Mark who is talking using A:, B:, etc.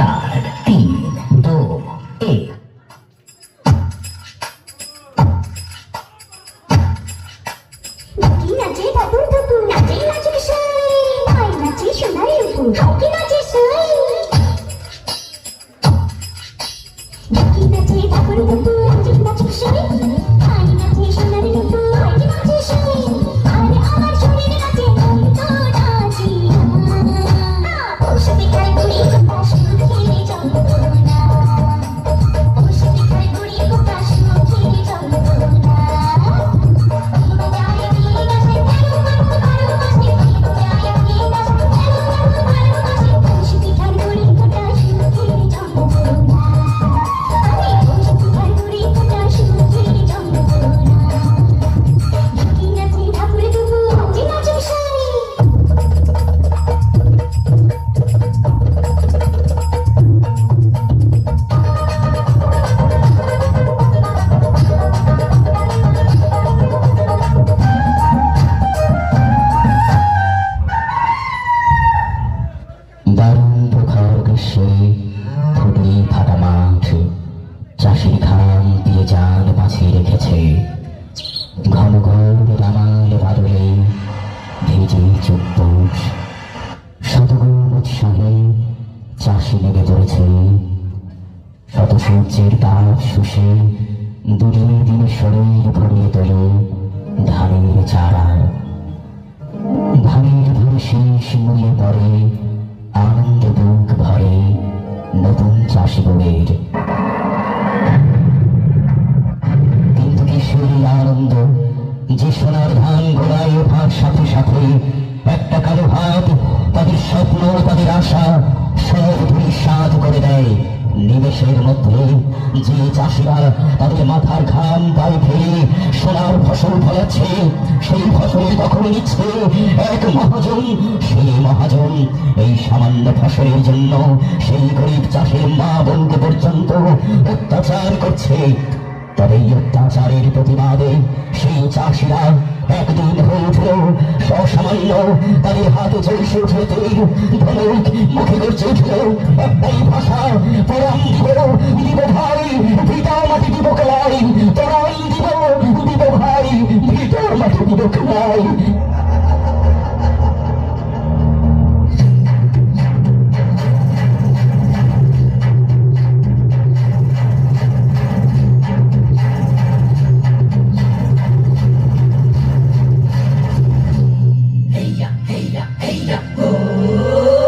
A: 4 3 2 1।
B: নাচে ঠাকুর ঠাকুর নাচে নাচে সাই ভাই নাচে সোনার উপর ঠকি নাচে সাই নাচে ঠাকুর ঠাকুর নাচে নাচে সাই ভাই নাচে সোনার উপর ঠকি নাচে সাই আরে আমার শরীরে নাচে তো নাচি ওষুধে খাই গুড়ি কোটা শুধু খেলে চলতো না ওষুধে খাই গুড়ি কোটা শুধু খেলে চলতো না
A: দারুণ প্রখর গ্রীষ্মে থুতনি ফাটা মাঠ চাষির ঘাম দিয়ে জাল বাছিয়ে রেখেছে। ঘন ঘন রামাল বাদলে ভেজে চোখ পোষ শতগুণ উৎসাহে চাষি লেগে পড়েছে। শত সূর্যের তাপ শুষে দিনে দিনে শরীর ভরিয়ে তোলে ধানের চারা। ধানের ধান শেষ মুড়িয়ে পড়ে আনন্দ বুক ভরে নতুন চাষি বউয়ের। কিন্তু কিশোরী আনন্দ যে সোনার ধান গোড়ায় ওঠার সাথে সাথে একটা কালো ভাব তাদের স্বপ্ন তাদের আশা সব ধূলিসাৎ করে দেয়। নিমেষের মধ্যে যে চাষিরা তাদের মাথার ঘাম পায়ে ফেলে সোনার ফসল ফলাচ্ছে সেই ফসলের দখল নিচ্ছে এক মহাজন। সেই মহাজন এই সামান্য ফসলের জন্য সেই গরিব চাষের মা বোনকে পর্যন্ত অত্যাচার করছে। তবে এই অত্যাচারের প্রতিবাদে সেই চাষিরা একদিন হয়ে উঠল অসামান্য। তাদের হাতে চলছে উঠল তীর, ধনুক মুখে গর্জে উঠল একটাই ভাষা, পরাণ দিব ভাই পিতা মাটি দিব খেলাই, পরাণ দিব ভাই পিতা মাটি দিব খেলাই।